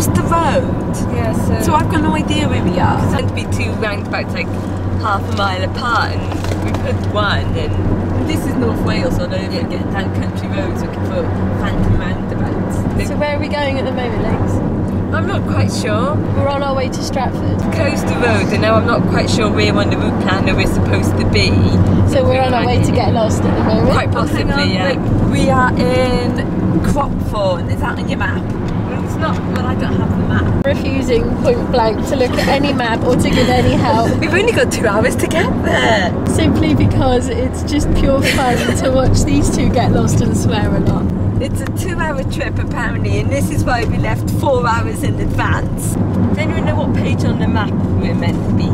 just the road? Yeah, So I've got no idea where we are. It's meant to be two roundabouts like half a mile apart, and we put one, and this is North Wales, although we're getting down country roads looking for phantom roundabouts. So where are we going at the moment, Lex? I'm not quite sure. We're on our way to Stratford. Coastal Road, and now I'm not quite sure where on the route planner we're supposed to be. So we're on our way to get lost at the moment. Quite possibly, yeah. We are in Crockthorne. Is that on your map? Well, it's not. Well, I don't have the map. Refusing point blank to look at any map or to give any help. We've only got 2 hours to get there. Simply because it's just pure fun to watch these two get lost and swear a lot. It's a 2-hour trip apparently, and this is why we left 4 hours in advance. Does anyone know what page on the map we're meant to be?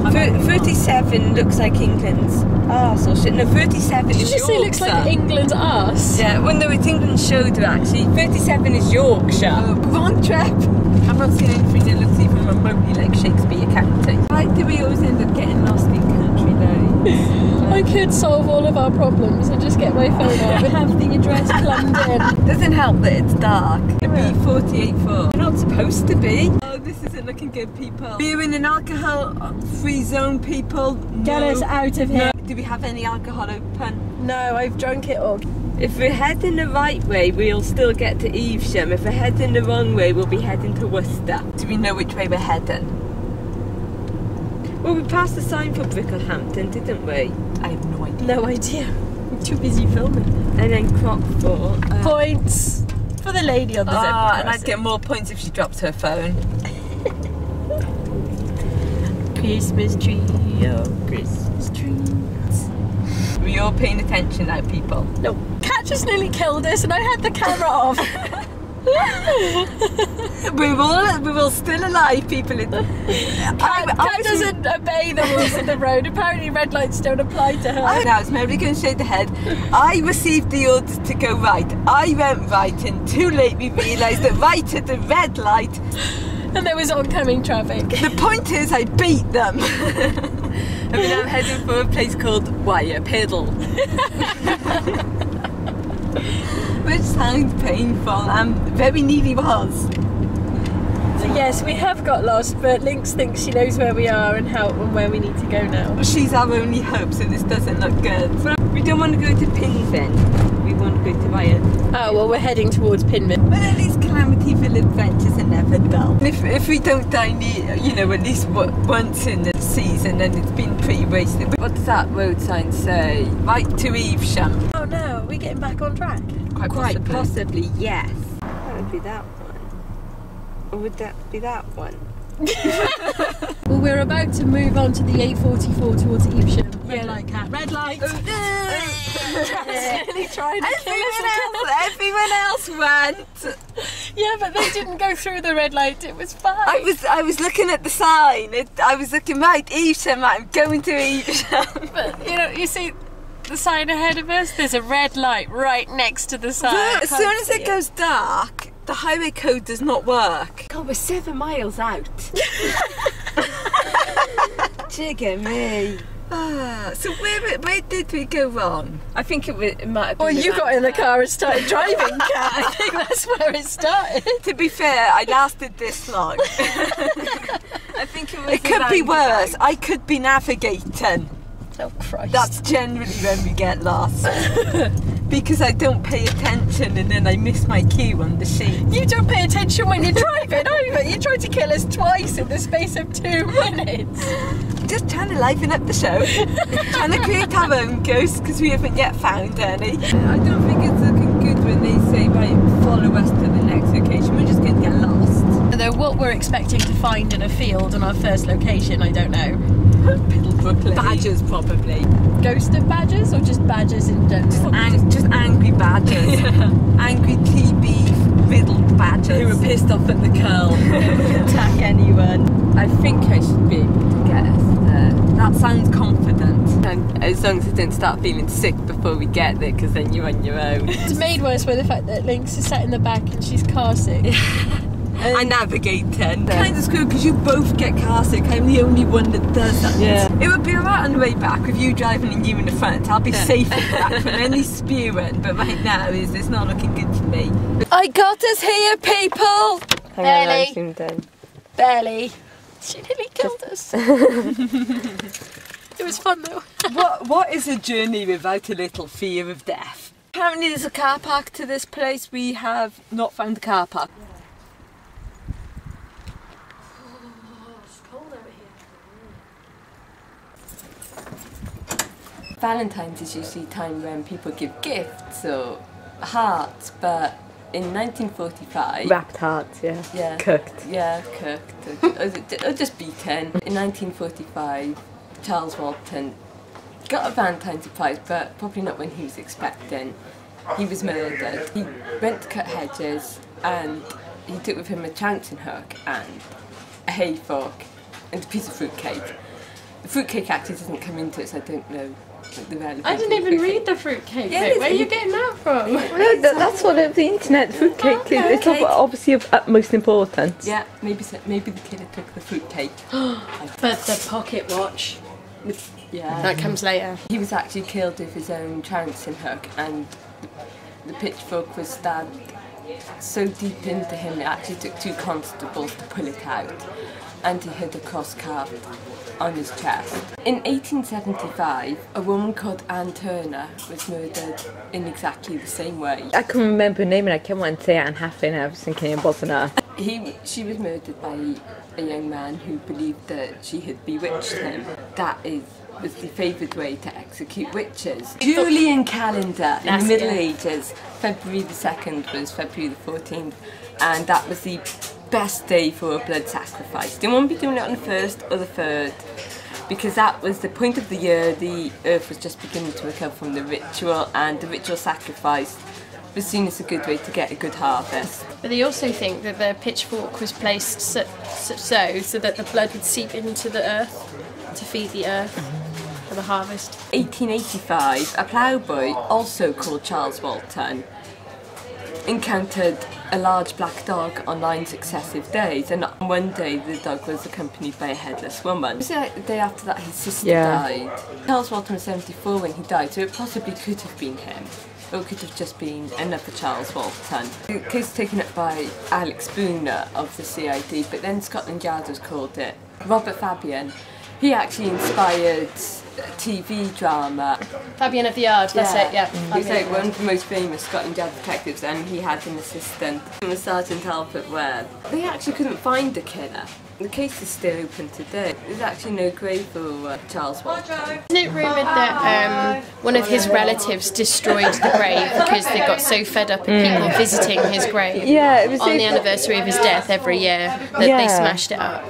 37. 37 looks like England's arse or shit. No, 37 Did you is just say Yorkshire. looks like England's arse? Yeah, well no, it's England's shoulder actually. 37 is Yorkshire. Oh, wrong trip. I've not seen anything that looks even remotely like Shakespeare County. Why do we always end up getting lost in country though? I could solve all of our problems and just get my phone out and have the address plumbed in. Doesn't help that it's dark. It'd be 48.4. We're not supposed to be. Oh, this isn't looking good, people. We're in an alcohol-free zone, people. Get us out of here. Do we have any alcohol open? No, I've drunk it all. If we're heading the right way, we'll still get to Evesham. If we're heading the wrong way, we'll be heading to Worcester. Do we know which way we're heading? Well, we passed the sign for Bricklehampton, didn't we? I have no idea. No idea. I'm too busy filming. And then Crockthorne. Points for the lady on the zebra crossing. And I'd get more points if she drops her phone. Christmas tree, oh Christmas trees. Were you all paying attention now, people? No, Cat just nearly killed us and I had the camera off. We're all still alive, people. Cat doesn't obey the rules of the road. Apparently red lights don't apply to her. I know, it's Mary going to shake the head. I received the orders to go right. I went right, and too late we realised that right at the red light. And there was oncoming traffic. The point is, I beat them. I mean, I'm heading for a place called Wire Piddle. Which sounds painful and very nearly was. So yes, we have got lost, but Lynx thinks she knows where we are and how and where we need to go now. She's our only hope, so this doesn't look good. We don't want to go to Pinfen. We want to go to Wire. Oh, well, we're heading towards Pinman. But at least Calamityville adventures are never dull. If we don't die, you know, at least once in the season, then it's been pretty wasted. What does that road sign say? Right to Evesham. Oh no, are we getting back on track? Quite possibly, yes. That would be that one. Or would that be that one? Well, we're about to move on to the A44 towards Evesham. Red light, Cat. Red light. Really trying to kill us. Everyone else went. Yeah, but they didn't go through the red light. It was fine. I was looking at the sign. I was looking right, Evesham. I'm going to Evesham. But you know, you see the sign ahead of us. There's a red light right next to the sign. As soon as it goes dark, the highway code does not work. God, we're 7 miles out. Jigger me. So where did we go wrong? I think it might have been. Well, you got in the car and started driving, Cat. I think that's where it started. To be fair, I lasted this long. I think it was. It could be worse. I could be navigating. Oh Christ. That's generally when we get lost. Because I don't pay attention and then I miss my cue on the sheet. You don't pay attention when you're driving either. You tried to kill us twice in the space of 2 minutes. Just trying to liven up the show. Trying to create our own ghosts because we haven't yet found any. I don't think it's looking good when they say, right, follow us to the next location. We're just going to get lost. Although what we're expecting to find in a field on our first location, I don't know. Brooklyn. Badgers, probably. Ghost of badgers or just badgers in general? Just angry badgers. Angry TB riddled badgers. Who are pissed off at the curl. Attack anyone. I think I should be able to get us there. That sounds confident. And as long as I don't start feeling sick before we get there, because then you're on your own. It's made worse by the fact that Lynx is sat in the back and she's car sick. I navigate then. Kind of screwed because you both get car sick. I'm the only one that does that. Yeah. It would be alright on the way back with you driving and you in the front. I'll be safe in the back from any spewing, but right now it's not looking good to me. I got us here, people! Barely. Barely. She nearly killed us. It was fun though. What is a journey without a little fear of death? Apparently there's a car park to this place. We have not found a car park. Valentine's is usually a time when people give gifts or hearts, but in 1945... Wrapped hearts, yeah. Yeah. Cooked. Yeah, cooked. Or just beaten. In 1945, Charles Walton got a Valentine's surprise, but probably not when he was expecting. He was murdered. He went to cut hedges and he took with him a trouncing hook and a hay fork and a piece of fruitcake. The fruitcake actually doesn't come into it, so I don't know the relevance. I didn't even read the fruitcake bit. Where are you getting that from? No, that's what the internet, fruitcake is. It's obviously of utmost importance. Yeah, maybe the killer took the fruitcake. But the pocket watch, Yeah. that comes later. He was actually killed with his own trouncing hook, and the pitchfork was stabbed so deep into him it actually took 2 constables to pull it out, and he had a cross carved on his chest. In 1875, a woman called Anne Turner was murdered in exactly the same way. I can remember her name and I can't want to say Anne Hathaway, and I was thinking it wasn't her. She was murdered by a young man who believed that she had bewitched him. That was the favoured way to execute witches. Julian calendar in the Middle Ages, February the 2nd was February the 14th, and that was the best day for a blood sacrifice. Didn't want to be doing it on the 1st or the 3rd, because that was the point of the year the earth was just beginning to recover from the ritual, and the ritual sacrifice was seen as a good way to get a good harvest. But they also think that the pitchfork was placed so that the blood would seep into the earth to feed the earth for the harvest. 1885, a ploughboy, also called Charles Walton, encountered a large black dog on 9 successive days, and on one day the dog was accompanied by a headless woman. It was like the day after that his sister died. Charles Walton was 74 when he died, so it possibly could have been him. Or it could have just been another Charles Walton. The case was taken up by Alex Spooner of the C.A.T.S, but then Scotland Yard was called it. Robert Fabian, he actually inspired TV drama. Fabian of the Yard, that's it, yeah. He was like one of the most famous Scotland Yard detectives, and he had an assistant, Sergeant Albert Webb. They actually couldn't find the killer. The case is still open today. There's actually no grave for Charles Walton. Isn't it rumoured that one of his relatives destroyed the grave because they got so fed up of people visiting his grave it was on the anniversary of his death every year that they smashed it up?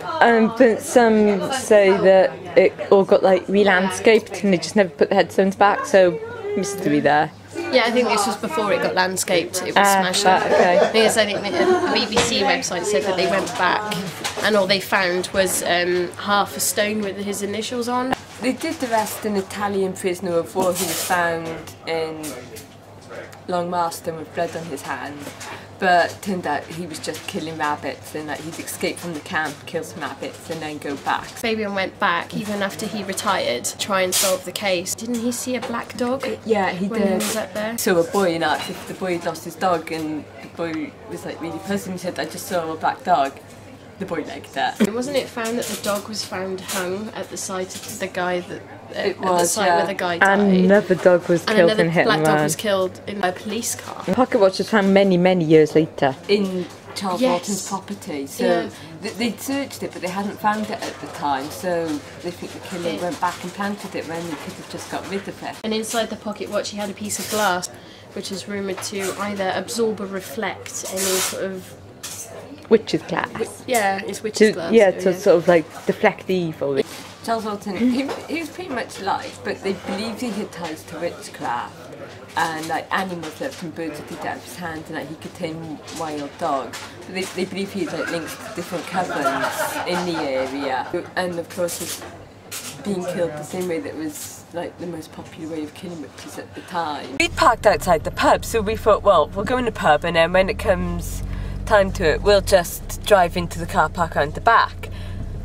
But some say that it all got like re-landscaped and they just never put the headstones back, so mystery there. Yeah, I think this was before it got landscaped, it was smashed up. Okay. Yes, I think the BBC website said that they went back and all they found was half a stone with his initials on. They did arrest an Italian prisoner of war who was found in Long Marston with blood on his hand, but turned out he was just killing rabbits, and that he'd escaped from the camp, kill some rabbits and then go back. Fabian went back even after he retired to try and solve the case. Didn't he see a black dog? Yeah, he when did. He was up there? So a boy, and if the boy had lost his dog and the boy was like really puzzled, he said, I just saw a black dog. The boy liked that. Wasn't it found that the dog was found hung at the site of the guy that it at the site where the guy died? And another dog was killed and hit and black ran. dog was killed in a police car. The pocket watch was found many, many years later. In Charles Walton's property, so they'd searched it but they hadn't found it at the time, so they think the killer went back and planted it when they could have just got rid of it. And inside the pocket watch he had a piece of glass which is rumoured to either absorb or reflect any sort of witch's glass. Yeah, it's witch's glass. Yeah, to sort of like deflect the evil. Charles Walton, he was pretty much liked, but they believed he had ties to witchcraft, and like animals left and birds would eat out of his hand, and like he could tame wild dogs. But they believe he had like links to different covens in the area, and of course was being killed the same way that was like the most popular way of killing witches at the time. We parked outside the pub, so we thought, well, we'll go in the pub, and then when it comes time to it, we'll just drive into the car park around the back.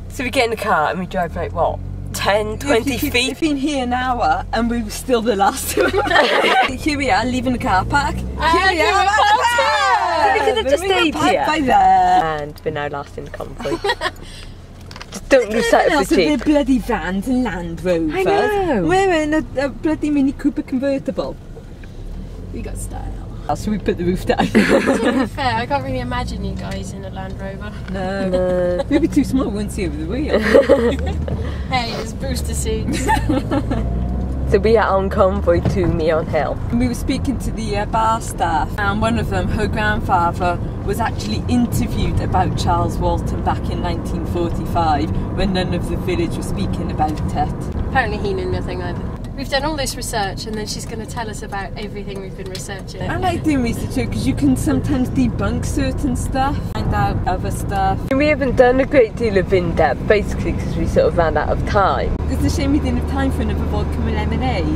So we get in the car and we drive like, what, 10, 20 feet? We've been here an hour and we were still the last two. Here we are, leaving the car park. Here we are. We could have just stayed here. By there. And we're now last in the convoy. Just don't lose sight of the Their Jeep. bloody vans and Land Rovers. I know. We're in a bloody Mini Cooper convertible. We got style. So we put the roof down. To be fair, I can't really imagine you guys in a Land Rover. No. We'd be too small, we wouldn't see over the wheel. Hey, there's booster seats. So we are on convoy to Meon Hill. And we were speaking to the bar staff, and one of them, her grandfather, was actually interviewed about Charles Walton back in 1945 when none of the village was speaking about it. Apparently he knew nothing either. We've done all this research and then she's going to tell us about everything we've been researching. I like doing research because you can sometimes debunk certain stuff, find out other stuff. We haven't done a great deal of in-depth, basically because we sort of ran out of time. It's a shame we didn't have time for another vodka and lemonade.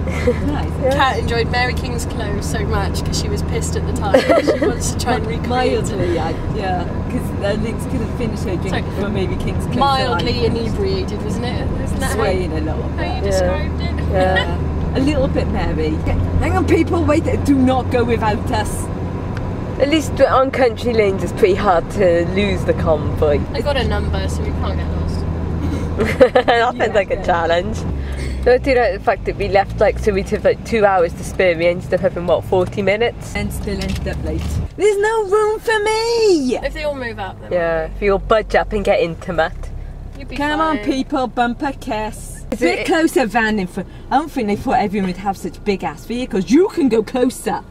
It was nice. Kat enjoyed Mary King's clothes so much because she was pissed at the time. She wants to try and recreate it. Mildly, yeah, because Links couldn't finish her drink before maybe King's clothes. Mildly inebriated, wasn't it? Isn't that swaying a little bit. how you described it? Yeah. A little bit merry. Hang on people, wait, do not go without us. At least on country lanes it's pretty hard to lose the convoy. I got a number so we can't get lost. That sounds like a challenge. So I do like the fact that we left so we took 2 hours to spare. We ended up having what, 40 minutes? And still ended up late. There's no room for me! If they all move up then. Yeah, if you'll budge up and get intimate. You'd be Come fine. on people, bumper kiss. Is Bit it- closer van in front. I don't think they thought everyone would have such big ass vehicles. You can go closer.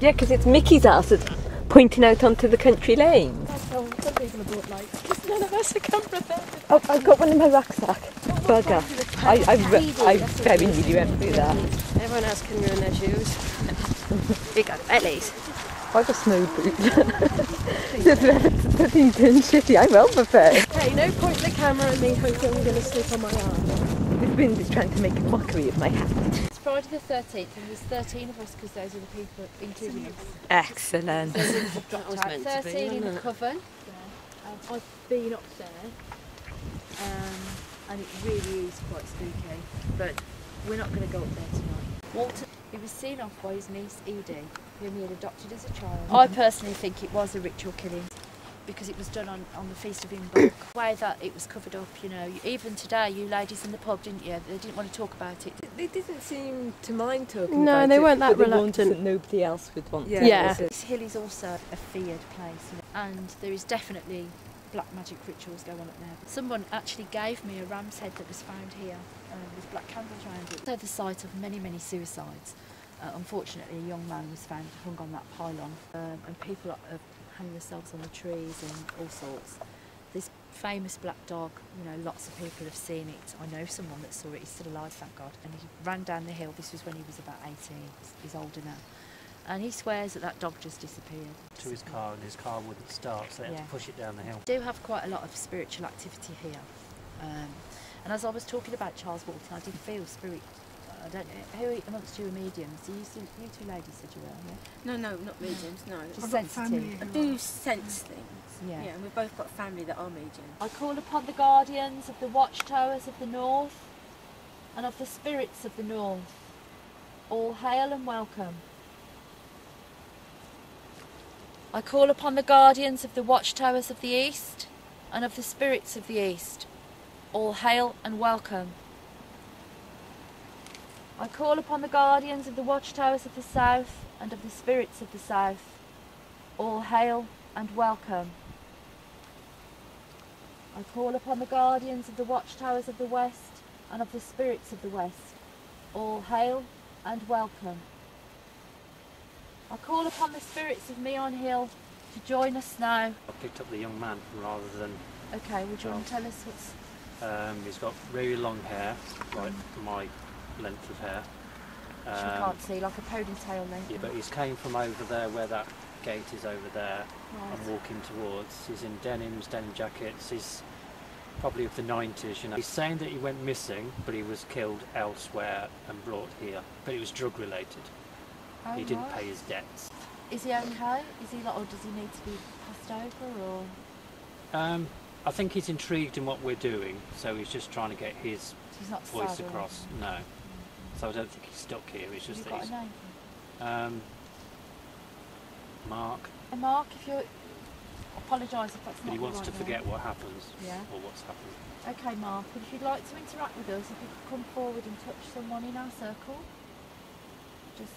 Yeah, because it's Mickey's ass that's pointing out onto the country lanes. Some people have bought lights because none of us are comfortable. Oh, I've got one in my rucksack. Bugger. I very nearly went through that. Everyone else can ruin their shoes. Big up bellies. I got snow boots. That's shitty. I'm well prepared. Hey, no point in the camera and me hoping I'm going to slip on my arm. This wind is trying to make a mockery of my hat. It's Friday the 13th and there's 13 of us because those are the people including us. Excellent. So we've dropped out 13 in the coven. I've been up there and it really is quite spooky, but we're not going to go up there tonight. Walter, he was seen off by his niece Edie, whom he had adopted as a child. I personally think it was a ritual killing because it was done on the Feast of Imbolc. The way that it was covered up, you know, even today you ladies in the pub, didn't you? They didn't want to talk about it. They didn't seem to mind talking No, about it. they weren't that but they reluctant. wanted that nobody else would want to. Yeah. This hill is also a feared place, you know, and there is definitely black magic rituals go on up there. Someone actually gave me a ram's head that was found here with black candles around it. So the site of many, many suicides. Unfortunately, a young man was found hung on that pylon, and people have hung themselves on the trees and all sorts. This famous black dog, you know, lots of people have seen it. I know someone that saw it. He's still alive, thank God. And he ran down the hill. This was when he was about 18. He's older now. And he swears that dog just disappeared. To his car, and his car wouldn't start, so they had to push it down the hill. We do have quite a lot of spiritual activity here. And as I was talking about Charles Walton, I did feel spirit. I don't know, who amongst you are mediums? You two ladies said you were, yeah? No, not mediums, no. Just sensitive. I do sense things. Yeah. Yeah, and we've both got family that are mediums. I call upon the guardians of the watchtowers of the north and of the spirits of the north. All hail and welcome. I call upon the guardians of the watchtowers of the east and of the spirits of the east. All hail and welcome. I call upon the guardians of the watchtowers of the south and of the spirits of the south. All hail and welcome. I call upon the guardians of the watchtowers of the west and of the spirits of the west. All hail and welcome. I call upon the spirits of Meon Hill to join us now. I picked up the young man rather than... Okay, would you want to tell us what's... he's got really long hair, like my length of hair. Which we can't see, like a ponytail length. Yeah, but he's came from over there where that gate is over there Right. and walking towards. He's in denim jackets. He's probably of the 90s, you know. He's saying that he went missing, but he was killed elsewhere and brought here. But it was drug related. Oh, He didn't right. pay his debts. Is he okay? Is he like, or does he need to be passed over, or? I think he's intrigued in what we're doing, so he's just trying to get his So he's not voice sad or across. anything? No. So I don't think he's stuck here. It's Have just you that got he's a name? Mark, And Mark, if you apologise if that's but not he the wants right to name. forget what happens Yeah. or what's happened. Okay, Mark, and if you'd like to interact with us, if you could come forward and touch someone in our circle. Just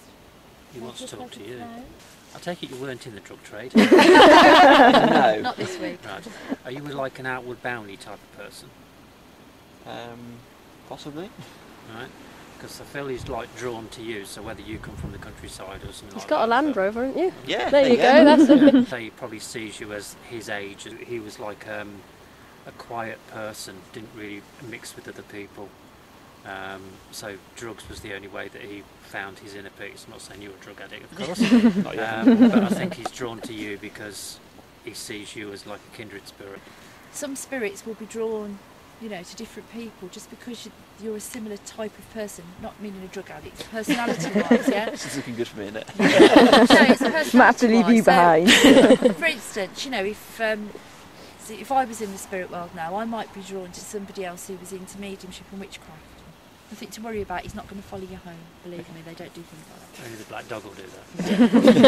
He make wants to us talk let to us you. know. I take it you weren't in the drug trade. No. Not this week. Right. Are you like an outward boundy type of person? Possibly. Right. Because I feel he's like drawn to you, so whether you come from the countryside or something He's like got a that, Land but- Rover, haven't you? Yeah. There you go, that's it. So he probably sees you as his age. He was like a quiet person, didn't really mix with other people. So drugs was the only way that he found his inner peace. I'm not saying you're a drug addict, of course. Not yet. But I think he's drawn to you because he sees you as like a kindred spirit. Some spirits will be drawn, you know, to different people just because you're a similar type of person, not meaning a drug addict, personality-wise, yeah? This is looking good for me, isn't it? No, it's personality-wise. Might have to leave you behind. So, for instance, you know, if I was in the spirit world now, I might be drawn to somebody else who was into mediumship and witchcraft. Nothing to worry about, he's not going to follow you home, believe me, they don't do things like that. Only the black dog will do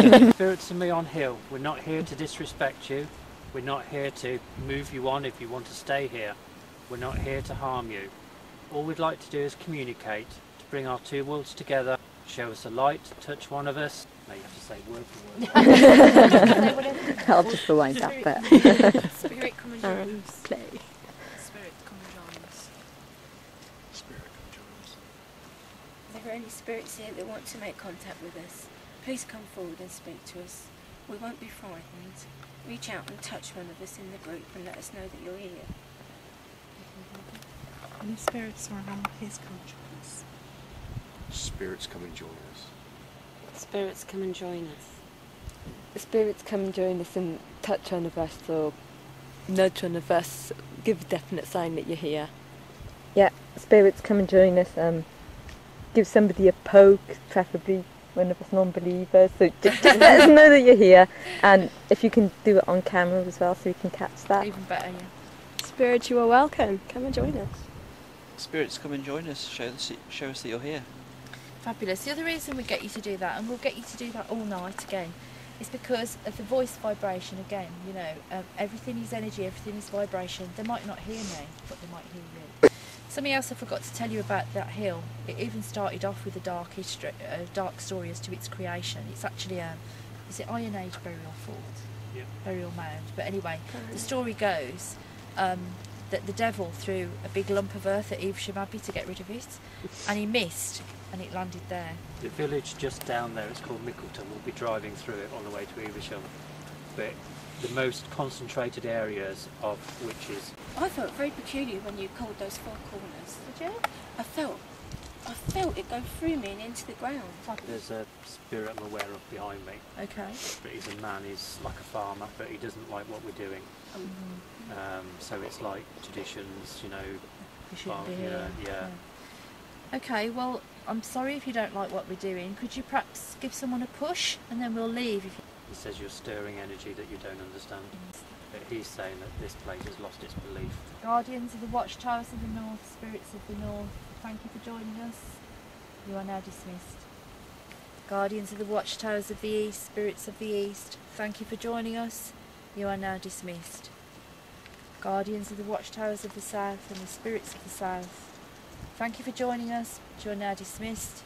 that. Spirits of Meon Hill, we're not here to disrespect you. We're not here to move you on if you want to stay here. We're not here to harm you. All we'd like to do is communicate, to bring our two worlds together, show us a light, touch one of us. No, you have to say word for word. I'll just rewind that bit. Spirit, come and join us. Play. Spirit, come and join us. Spirit, come join us. If there are any spirits here that want to make contact with us, please come forward and speak to us. We won't be frightened. Reach out and touch one of us in the group and let us know that you're here. Any spirits around, please come join us. Spirits, come and join us. Spirits, come and join us. Spirits come and join us and touch one of us or nudge one of us, give a definite sign that you're here. Yeah, spirits come and join us. Give somebody a poke, preferably one of us non-believers. So just let us know that you're here, and if you can do it on camera as well, so we can catch that. Even better, yeah. Spirits, you are welcome. Come and join us. Spirits, come and join us. Show us that you're here. Fabulous. The other reason we get you to do that, and we'll get you to do that all night again, is because of the voice vibration again. You know, everything is energy, everything is vibration. They might not hear me, but they might hear you. Something else I forgot to tell you about that hill. It even started off with a dark history, dark story as to its creation. It's actually is it Iron Age burial fort? Yeah. Burial mound. But anyway, the story goes that the devil threw a big lump of earth at Evesham Abbey to get rid of it, and he missed, and it landed there. The village just down there, it's called Mickleton. We'll be driving through it on the way to Evesham. But the most concentrated areas of witches. I felt very peculiar when you called those four corners. Did you? I felt it go through me and into the ground. There's a spirit I'm aware of behind me. Okay. But he's a man, he's like a farmer, but he doesn't like what we're doing. So it's like traditions, you know. You shouldn't be farm, here. yeah. Okay, well, I'm sorry if you don't like what we're doing. Could you perhaps give someone a push and then we'll leave? If He says you're stirring energy that you don't understand. But he's saying that this place has lost its belief. Guardians of the Watchtowers of the North, Spirits of the North, thank you for joining us. You are now dismissed. Guardians of the Watchtowers of the East, Spirits of the East, thank you for joining us. You are now dismissed. Guardians of the Watchtowers of the South and the Spirits of the South, thank you for joining us. You are now dismissed.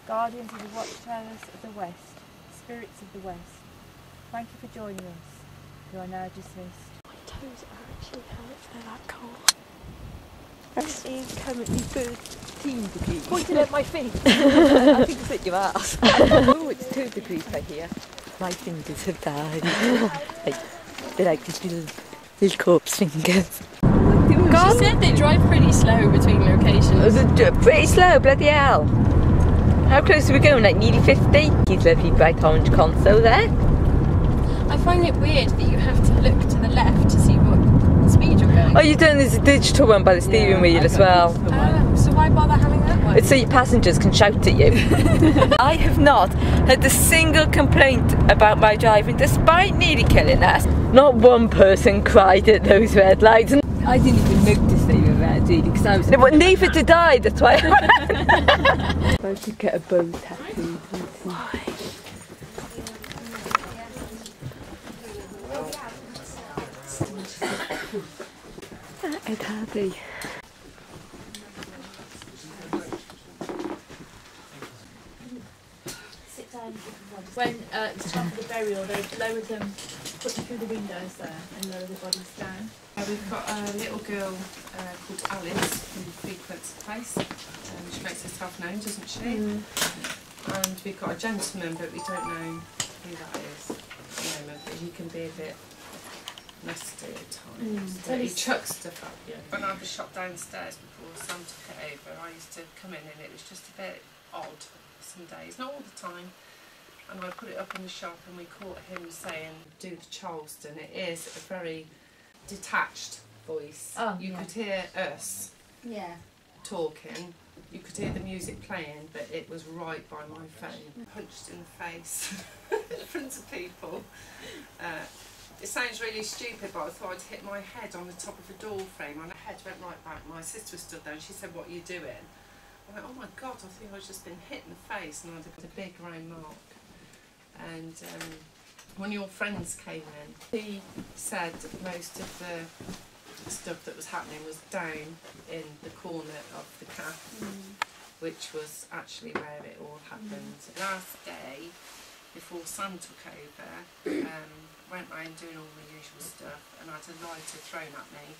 Guardians of the Watchtowers of the West, Spirits of the West, thank you for joining us. You are now dismissed. My toes are actually hurt, they're that cold. It is currently 13 degrees. Pointing at my feet. I think it's at your ass. Oh, it's 2 degrees right here. My fingers have died. They're like these little corpse fingers. She said they drive pretty slow between locations. Pretty slow, bloody hell. How close are we going? Like nearly 50? He's lovely bright orange console there. I find it weird that you have to look to the left to see what speed you're going. Oh, you're doing this digital one by the steering wheel as well. So why bother having that one? It's so your passengers can shout at you. I have not had a single complaint about my driving despite nearly killing us. Not one person cried at those red lights. I didn't even notice they were red, really, because I was... But neither did I, that's why I went. I should get a bow tattoo. Why? Ed Hardy. Sit down. When it was time for the burial, they lowered them, put them through the windows there, and lower the bodies down. We've got a little girl called Alice who frequents the place. She makes herself known, doesn't she? And we've got a gentleman, but we don't know who that is at the moment. But he can be a bit nasty at times. But he chucks stuff at you. When I had the shop downstairs before Sam took it over, I used to come in and it was just a bit odd some days, not all the time. And I put it up in the shop and we caught him saying, do the Charleston. It is a very detached voice. Oh, you could hear us talking, you could hear the music playing, but it was right by my phone. Punched in the face in front of people. It sounds really stupid, but I thought I'd hit my head on the top of a door frame and my head went right back. My sister stood there and she said, what are you doing? I went, oh my God, I think I've just been hit in the face, and I had a big round mark. And when your friends came in, he said most of the stuff that was happening was down in the corner of the cafe, which was actually where it all happened. Last day, before Sam took over, went round doing all the usual stuff, and I had a lighter thrown at me,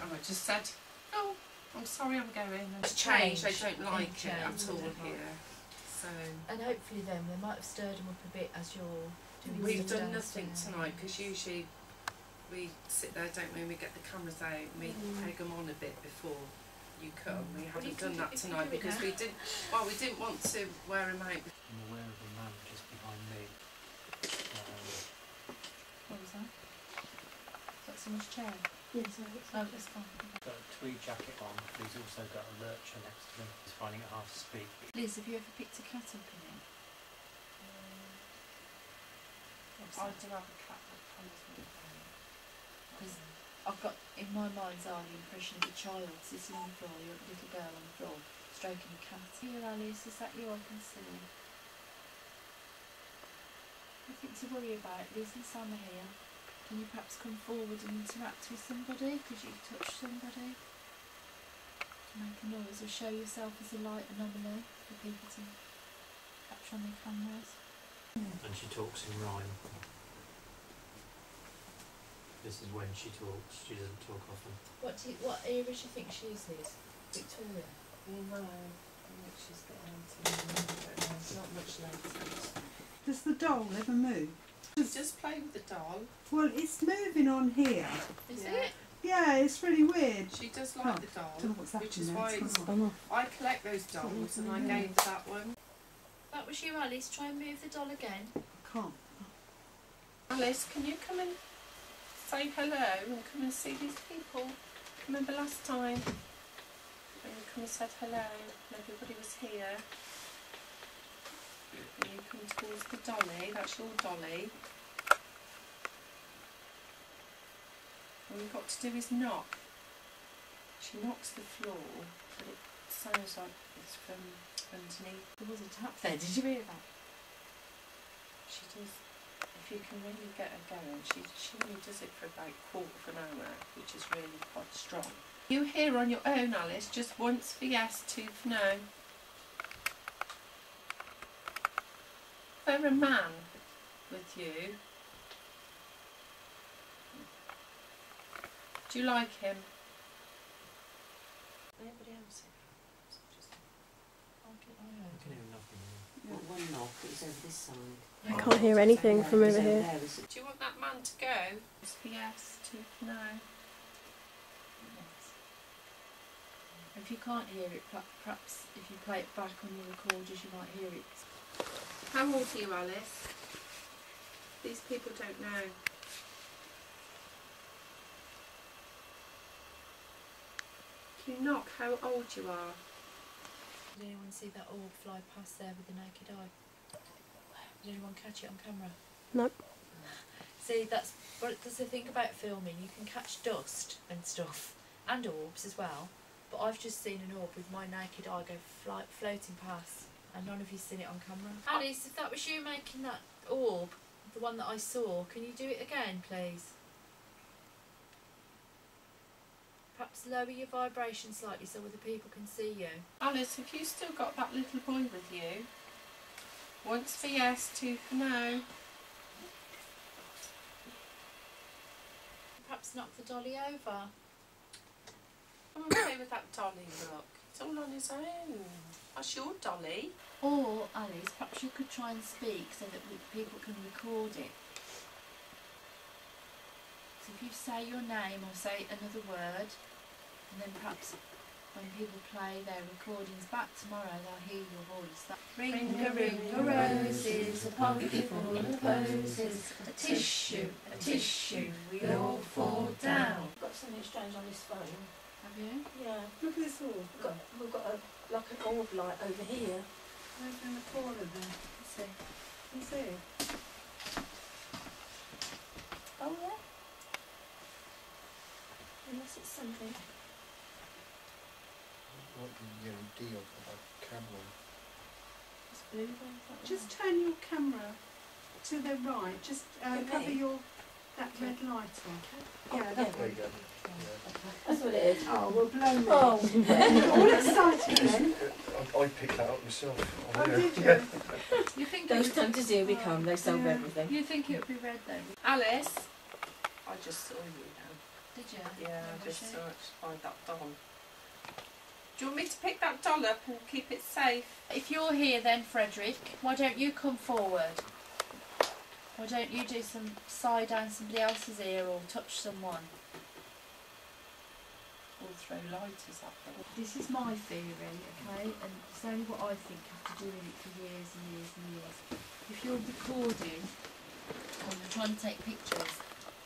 and I just said, oh, I'm sorry, I'm going. It's changed, I don't like it at all here. So, and hopefully then they might have stirred them up a bit as you're doing. We've done nothing tonight because usually we sit there, don't we, and we get the cameras out and we egg them on a bit before you come. We haven't done that tonight because we didn't want to wear them out. I'm aware of a man just behind me. What was that? Is that someone's chair? Yes, oh, it's fine. Got a tweed jacket on, but he's also got a lurcher next to him. He's finding it hard to speak. Liz, have you ever picked a cat up in it? I do have a cat that comes with me. Because I've got in my mind's eye the impression of a child sitting on the floor, your little girl on the floor, stroking a cat. Here, Alice, is that you? I can see. Nothing to worry about. Liz and Sam are here. Can you perhaps come forward and interact with somebody because you've touched somebody? Make a noise or show yourself as a light anomaly for people to capture on their cameras. And she talks in rhyme. This is when she talks. She doesn't talk often. What era do you think she is, Liz? Victoria? No, I think she's getting into not much later. Does the doll ever move? Just play with the doll. Well, it's moving on here. Is it? Yeah, it's really weird. She does like the doll, Don't know what's which is happening why there. It's gone I collect those dolls and I gave that one. That was you, Alice. Try and move the doll again. I can't. Alice, can you come and say hello and come and see these people? Remember last time when you come and said hello and everybody was here? And you come towards the dolly, that's your dolly. All you've got to do is knock. She knocks the floor, but it sounds like it's from underneath. There was a tap there. Did you hear that? She does, if you can really get her going, she only does it for about a quarter of an hour, which is really quite strong. You here on your own, Alice, just once for yes, two for no. For a man with you, do you like him? Anybody else here? I can hear nothing. Not one knock, it was over this side. I can't hear anything from over here. Do you want that man to go? Just for yes, two for no. If you can't hear it, perhaps if you play it back on your recorders, you might hear it. How old are you, Alice? These people don't know. Can you knock how old you are? Did anyone see that orb fly past there with the naked eye? Did anyone catch it on camera? No. See, that's the thing about filming. You can catch dust and stuff, and orbs as well. But I've just seen an orb with my naked eye go floating past, and none of you've seen it on camera. Alice, if that was you making that orb, the one that I saw, can you do it again, please? Perhaps lower your vibration slightly so other people can see you. Alice, have you still got that little boy with you? Once for yes, two for no. Perhaps knock the dolly over. I'm okay with that dolly, look. It's all on his own. That's your dolly. Or, Alice, perhaps you could try and speak so that people can record it. So if you say your name or say another word, and then perhaps when people play their recordings back tomorrow, they'll hear your voice. Ring a roses, a pocket full of posies, a tissue, we all fall down. I've got something strange on this phone. Have you? Yeah. Look at this orb. We've got like an orb light over here. Over in the corner there. Let's see. You see it? Oh yeah. Unless it's something. Like the D of the camera. It's blue there. Just turn your camera to the right. Just cover that red light on. Yeah, there you go. That's what it is. Oh, well, blow me. Oh. All excited then. I picked that up myself. Oh, did you? You think Those times here we come, they solve everything. You think it would be red though? Alice, I just saw you now. Did you? Yeah, I just saw it by that doll. Do you want me to pick that doll up and keep it safe? If you're here then, Frederick, why don't you come forward? Why don't you do some side down somebody else's ear or touch someone? Or throw lighters at them. This is my theory, okay, and it's only what I think after doing it for years and years and years. If you're recording or you're trying to take pictures,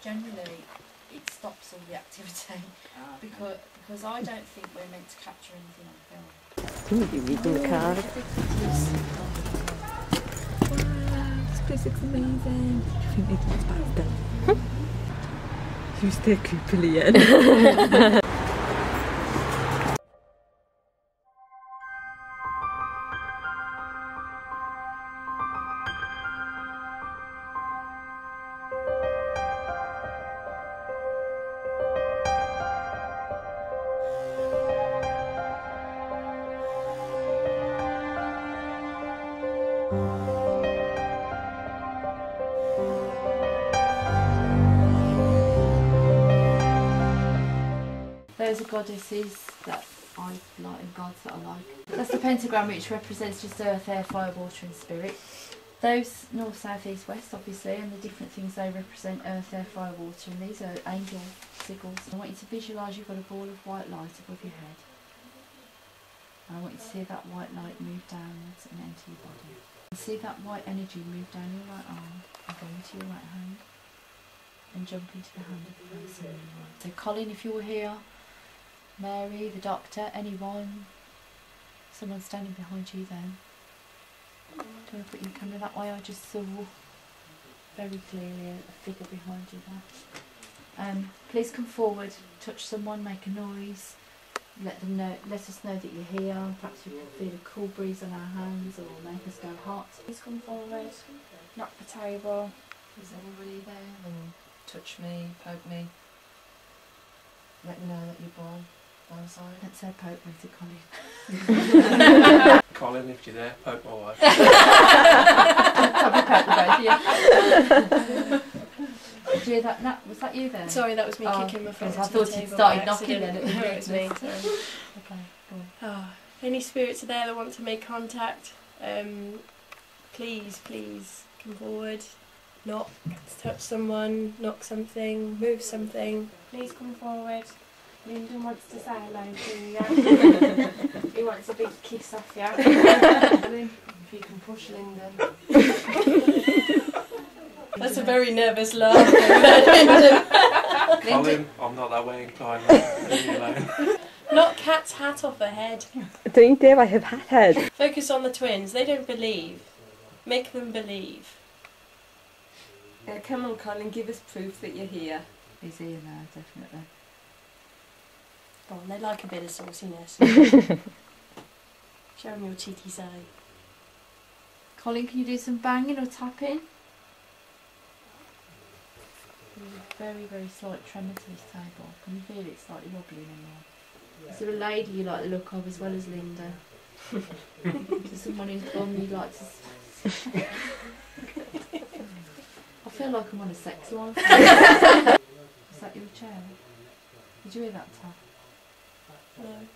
generally it stops all the activity because I don't think we're meant to capture anything on film. Somebody reading the card. Wow, this place looks amazing. I think they think it's bad. Who's there creepily in? Those are goddesses that I like and gods that I like. That's the pentagram, which represents just earth, air, fire, water and spirit. Those north, south, east, west obviously, and the different things they represent earth, air, fire, water, and these are angel sigils. I want you to visualise you've got a ball of white light above your head. And I want you to see that white light move downwards and enter your body. And see that white energy move down your right arm and go into your right hand and jump into the hand of the person on your right. So Colin, if you're here, Mary, the doctor, anyone, someone standing behind you then. Do you want to put your camera that way? I just saw very clearly a figure behind you there. Please come forward, touch someone, make a noise, let us know that you're here. Perhaps we can feel a cool breeze on our hands or make us go hot. Please come forward, knock the table. Is anybody there? And touch me, poke me. Let me know that you're born. Let's say poke me to Colin. Colin, if you're there, poke my wife. Probably poke the both of you. Did you hear that? Was that you then? Sorry, that was me kicking my foot. I thought you'd started knocking then. No, it was me. Sorry. Okay, go on. Oh, any spirits are there that want to make contact, please come forward. Knock, touch someone, knock something, move something. Please come forward. Lyndon wants to say hello to you. He wants a big kiss off you. If you can push Lyndon. That's a very nervous laugh. Colin, I'm not that way inclined. Leave me alone. Knock Cat's hat off her head. Don't you dare, I have hat head. Focus on the twins. They don't believe. Make them believe. Yeah, come on, Colin, give us proof that you're here. He's here now, definitely. Go on, they like a bit of sauciness. Show them your cheeky side. Colin, can you do some banging or tapping? There's a very, very slight tremor to this table. Can you feel it slightly wobbling in there? Is there a lady you like the look of as well as Linda? Is there someone who's bum you'd like to... I feel like I'm on a sex life. Is that your chair? Did you hear that tap? No.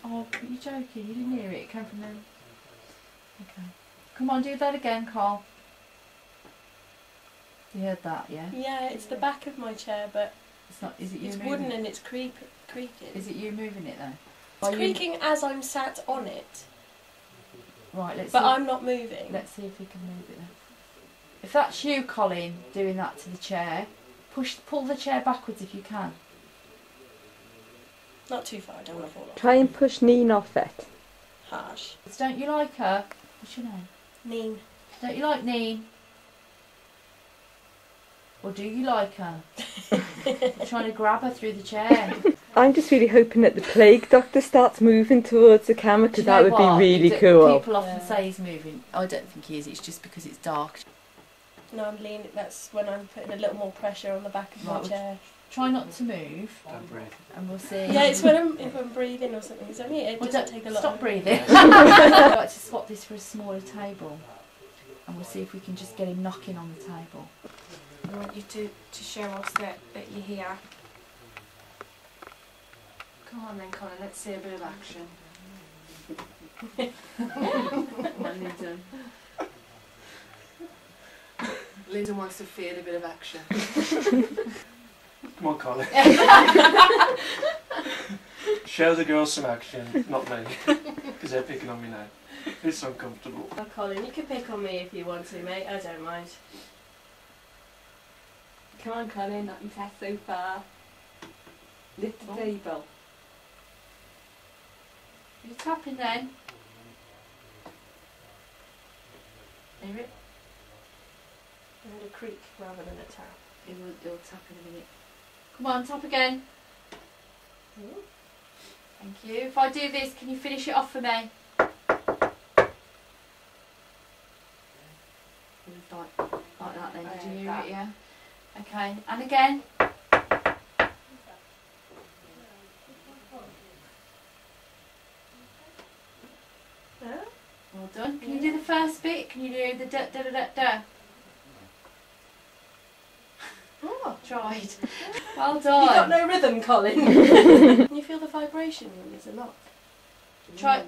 Oh, you're joking, you didn't hear it, it came from them. Okay. Come on, do that again, Carl. You heard that, yeah? Yeah, it's the back of my chair, but it's not. Is it you it's moving? wooden and it's creaking. Is it you moving it though? It's creaking as I'm sat on it. Right, let's. But see. I'm not moving. Let's see if we can move it then. If that's you, Colin, doing that to the chair, pull the chair backwards if you can. Not too far, I don't want to fall off. Try and push Neen off it. Harsh. Don't you like her? What's your name? Neen. Don't you like Neen? Or do you like her? You're trying to grab her through the chair. I'm just really hoping that the plague doctor starts moving towards the camera, because that would be really cool. People often say he's moving. I don't think he is, it's just because it's dark. No, I'm leaning. That's when I'm putting a little more pressure on the back of my chair. Try not to move. Don't breathe. And we'll see. Yeah, it's when if I'm breathing or something. It's only, it doesn't take a lot. Stop breathing. I'd like to swap this for a smaller table. And we'll see if we can just get him knocking on the table. I want you to show us that you're here. Come on then, Colin, let's see a bit of action. Come on, Linda. Linda wants to feel a bit of action. Come on, Colin. Show the girls some action, not me, because they're picking on me now. It's uncomfortable. Oh, Colin, you can pick on me if you want to, mate. I don't mind. Come on, Colin, not your test so far. Lift the table. Are you tapping then? Hear it? I had a creak rather than a tap. It'll tap in a minute. Come on, tap again. Ooh. Thank you. If I do this, can you finish it off for me? Like that then, did you hear it, yeah? Okay, and again. Well done. Can you do the first bit? Can you do the da da da da da? Oh, tried. Well done. You got no rhythm, Colin. Can you feel the vibration when there's a knock? Try.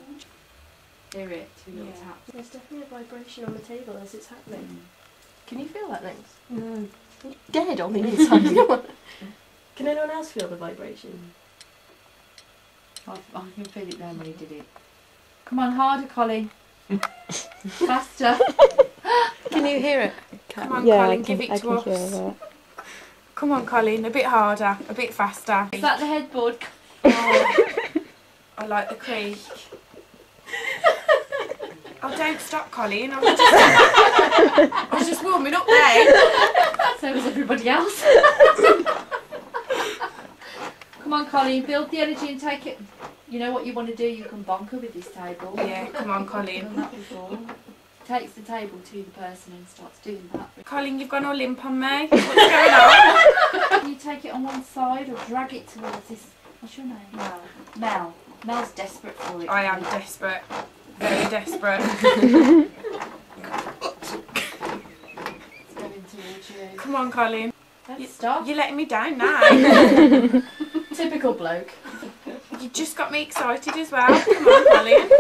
Hear it. Two little taps. There's definitely a vibration on the table as it's happening. Can you feel that, Lynx? No. You're dead on the inside. Can anyone else feel the vibration? I can feel it then when he did it. Come on, harder, Colin. Faster. Can you hear it? Come on, Yeah, Colin, give it to us. Come on, Colin, a bit harder, a bit faster. Is that the headboard? Oh, I like the creak. Oh, don't stop, Colin. I was just warming up there. So was everybody else. Come on, Colin, build the energy and take it. You know what you want to do? You can bonker with this table. Yeah, come on, Colin. I've done that before. Takes the table to the person and starts doing that. Colin, you've gone all limp on me. What's going on? Can you take it on one side or drag it towards this? What's your name? Mel. Mel. Mel's desperate for it. I am desperate. Very desperate. It's going towards you. Come on, Colin. Stop. You're letting me down now. Typical bloke. You just got me excited as well. Come on, Colin.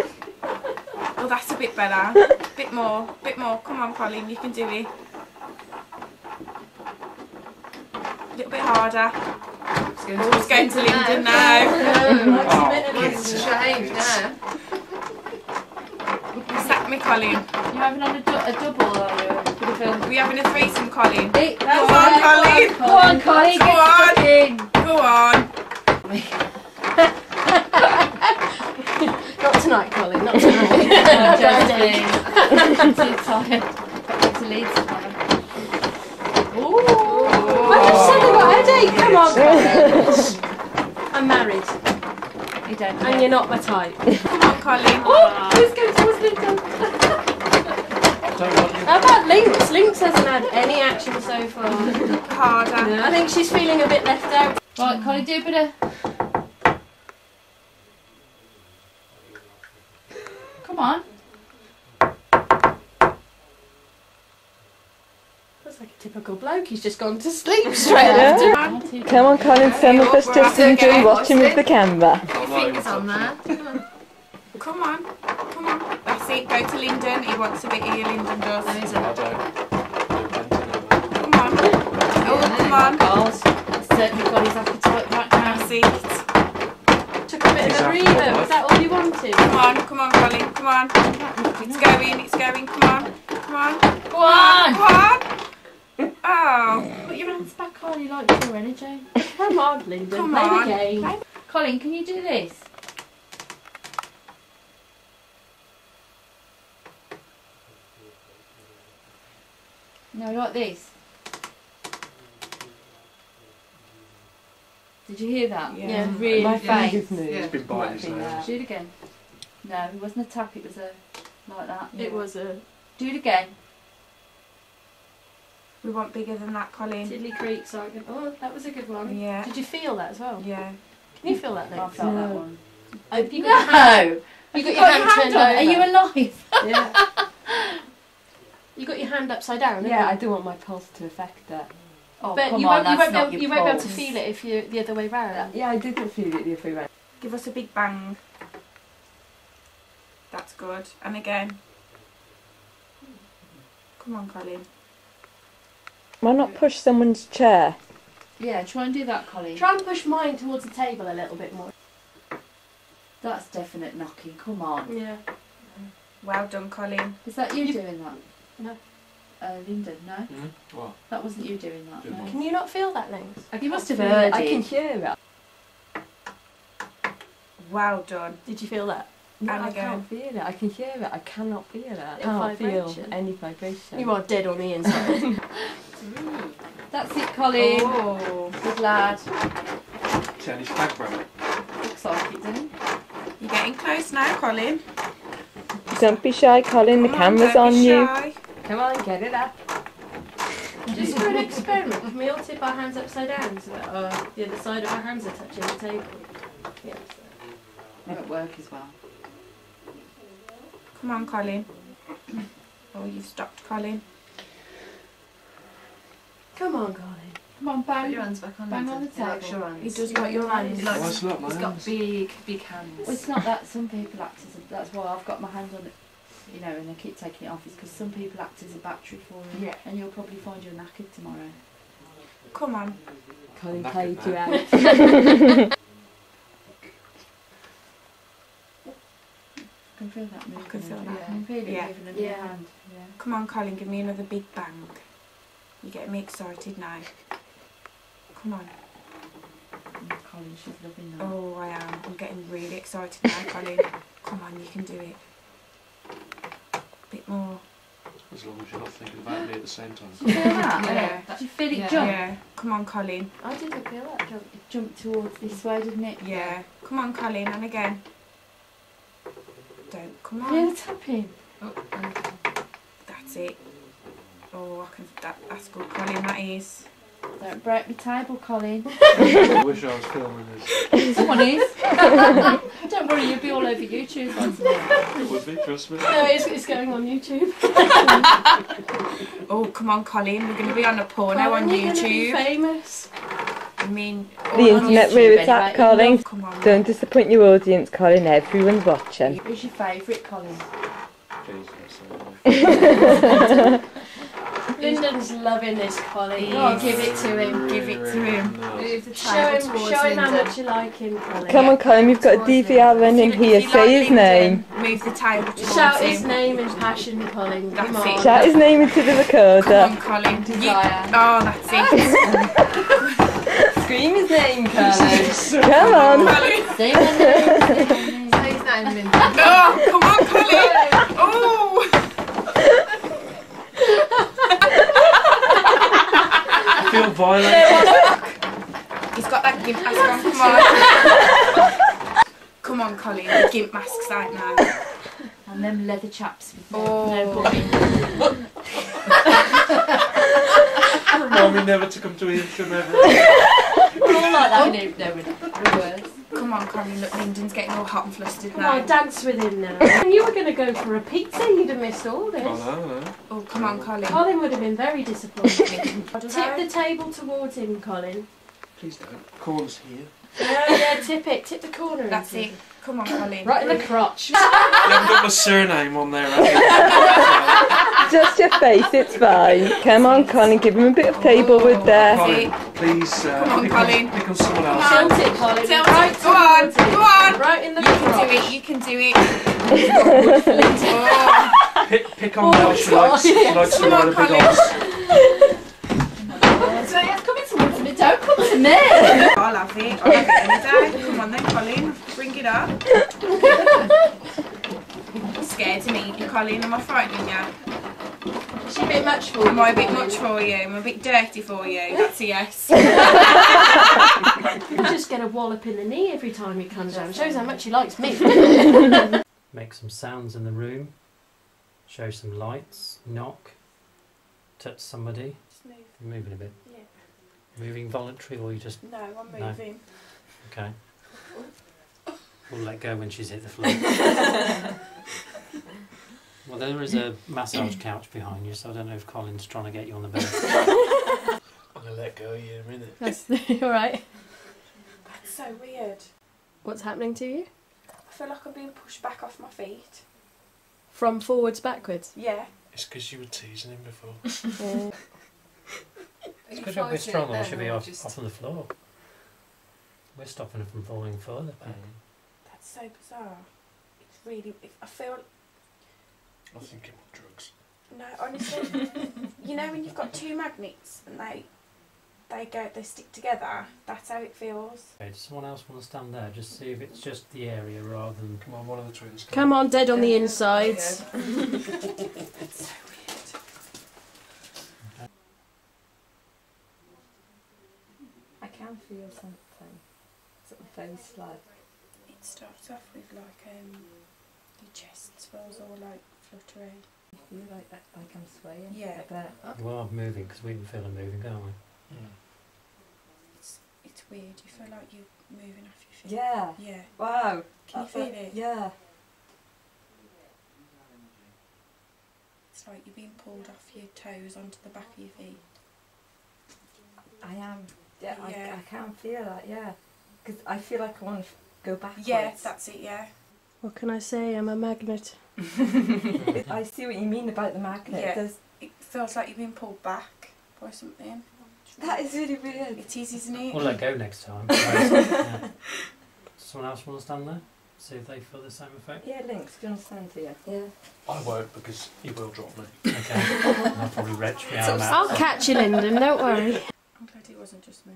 Oh, that's a bit better. Bit more. Come on, Colin, you can do it. A little bit harder. It's going to Linda now. Oh, it's shaved now. Sack me, Colin. You're having on a double, are you? We're having a threesome, Colin. Hey, Go on, Colin. Go on, Colin. Go on. Go on. tonight, Colin, not tonight. I'm too tired. Got to lead tomorrow. Ooh. Well, you said they got a headache. Come on, Colin. I'm married. You don't. And you're not my type. Come on, Colin. Oh, who's going towards Lincoln? How about Lynx? Lynx hasn't had any action so far. Harder. I think she's feeling a bit left out. Right, Colin, do a bit of. Come on. That's like a typical bloke. He's just gone to sleep straight after. Come on, Colin, some of us just enjoy watching with the camera. Your fingers on there. Come on. Come on. That's it. Go to Lyndon. He wants a bit here, Lyndon does. I don't. Come on. Oh, come on. Certainly got his appetite right now. That's it. Took a bit of a breather. Was that all you wanted? Come on, Colin. Come on. It's going. Come on. Come on. Go on. Come on. Oh. Put your hands back on. You like your energy. Come on, Lyndon. Come Play on. the game. Colin, can you do this? No, like this. Did you hear that? Yeah, really. My faint. fingers moved. It's been biting his nails. Do it again. No, it wasn't a tap. It was a like that. It was a. Do it again. We want bigger than that, Colin. Tiddly Creek Sergeant. Oh, that was a good one. Yeah. Did you feel that as well? Yeah. Can you feel that, I Lex? felt that one. Have you got your hand? You got got your hand turned on. over? Are you alive? Yeah. You got your hand upside down, haven't Yeah, I you? don't want my pulse to affect that. Oh, But come you on, won't, that's not you your won't be able to pulse. feel it if you're the other way round. Yeah, I didn't feel it the other way around. Give us a big bang. That's good. And again. Come on, Colin. Why not push someone's chair? Yeah, try and do that, Colin. Try and push mine towards the table a little bit more. That's definite knocking. Come on. Yeah. Well done, Colin. Is that you doing that? No. Lyndon, no? What? That wasn't you doing that. Good No. one. Can you not feel that, Lynx? You must have I heard can it. hear it. Well done. Did you feel that? No, And I again. can't feel it. I can hear it. I cannot feel it. I Little can't feel vibration. any vibration. You are dead on the inside. That's it, Colin. Oh. Good lad. Tennis flag, bro. Looks like it, doesn't it? You're getting close now, Colin. Don't be shy, Colin, the Come camera's don't on be you. shy. Come on, get it up. Just for an experiment, can we all tip our hands upside down so that the other side of our hands are touching the table? Yeah. Won't work as well. Come on, Colin. Oh, you've stopped, Colin. Come on, Colin. Come on, bang. Put your hands back on. Bang on the He likes table. your hands. He does like your hands. He likes, Well, it's not my he's got hands. big hands. Well, it's not that. Some people act as that's why I've got my hand on it, you know, and I keep taking it off. Is because some people act as a battery for you. Yeah. And you'll probably find you're knackered tomorrow. Come on. Colin Knackered played you now. out. I can feel that moving. I can feel I that. can feel it Yeah. moving in your hand. Yeah. Come on, Colin, give me another big bang. You're getting me excited now. Come on. Colin, she's loving that. Oh, I am. I'm getting really excited now, Colin. Come on, you can do it. Bit more. As long as you're not thinking about me at the same time. Did you feel that? Yeah. Did you feel it Yeah. jump? Yeah. Come on, Colin. I didn't feel that jump. It jumped towards this way, didn't it? Yeah. Come on, Colin, and again. Don't. Come Feel on. the tapping. That's it. Oh, I can. That's good, Colin. That is. Don't break my table, Colin. I wish I was filming this. Someone is. Don't worry, you'll be all over YouTube. It would be, trust me. No, it's going on YouTube. Oh, come on, Colin. We're going to be on a porno on You're gonna be YouTube. famous. I mean, The all on internet YouTube where it's at, anyway. Colin. Come on. Don't disappoint your audience, Colin. Everyone's watching. Who's your favourite, Colin? Lyndon's loving this, Colin. Go on, give it to him. Give it to him. Move the Show table him, towards show him how Lyndon. much you like him, Colin. Come on, Colin, we've got a DVR running here. If you Say like his name. Lyndon, move the table towards Shout his him. name in passion, Colin. Come That's on. it. Shout his name into the Come recorder. on, Colin. Oh, that's it. Scream his name, Colin. Come on. Colin. Say my name. Say his name. time, Lyndon. Oh, come on, Colin! Oh! I feel violent. He's got that gimp mask on, come on. Come on, Colin, the gimp mask's out now. And them leather chaps with Oh. Remind me never to come to Eantrim ever. We're all like that, we're worse. Come on, Colin, look, Lyndon's getting all hot and flustered Come now. on, dance with him now. And you were going to go for a pizza, you'd have missed all this. I know. Oh, come on, Colin. Colin would have been very disappointed. Tip the table towards him, Colin. Please don't. Corn's here. Yeah, tip it. Tip the corner. That's it. Come on, Colin. Right in the crotch. You haven't got my surname on there, have you? Just your face, it's fine. Come on, Colin, give him a bit of table with there. Colin, please Come on, Colin. pick on someone else. Tilt it, Colin. Tilt Right it. Go on, towards it. go on. Right in the You can crotch. do it, you can do it. Oh. Pick on Mel, she likes to Come on, ride a big Colin. horse. So it's coming towards me, don't come to me. I'll have it any day. Come on then, Colin, bring it up. I'm scared to meet you, Colin. Am I frightening you? Is she a bit much for you? Am I a bit much for you? Am I a bit dirty for you? That's a yes. You just get a wallop in the knee every time you come down. Shows how much he likes me. Make some sounds in the room. Show some lights. Knock. Touch somebody. Just move. You're moving a bit. Yeah. Moving voluntary or you just... No, I'm No. moving. Okay. We'll let go when she's hit the floor. Well, there is a massage couch behind you, so I don't know if Colin's trying to get you on the bed. I'm going to let go of you in a minute. That's alright. That's so weird. What's happening to you? I feel like I'm being pushed back off my feet. From forwards backwards? Yeah. It's because you were teasing him before. It's because you're a bit strong, or should be off on the floor. We're stopping her from falling further back. That's so bizarre. It's really... I feel... I think it was drugs. No, honestly, you know when you've got two magnets and they stick together, that's how it feels. Okay, does someone else want to stand there? Just see if it's just the area rather than... Come on, one of the twins. Come on, dead on the insides. It's so weird. I can feel something. Sort of face like. It starts off with like your chest swells all like fluttery. I feel like that, like I'm swaying. Yeah. Like that. You are moving, because we can feel her moving, can't we? It's weird. You feel like you're moving off your feet. Yeah. Yeah. Wow. Can you feel it? Yeah. It's like you're being pulled off your toes onto the back of your feet. I am. Yeah, Yeah. I can feel that, yeah. Because I feel like I want to go backwards. Yeah, that's it, yeah. What can I say? I'm a magnet. I see what you mean about the magnet. Yeah. There's, It feels like you're being pulled back by something. that is really weird. It is, isn't it? We'll let go next time. Yeah. Does someone else want to stand there? See if they feel the same effect? Yeah, Lynx, do you understand here? Yeah. I won't because he will drop me. Okay. I'll probably retch me out. I'll catch you, Lyndon, don't worry. I'm glad it wasn't just me.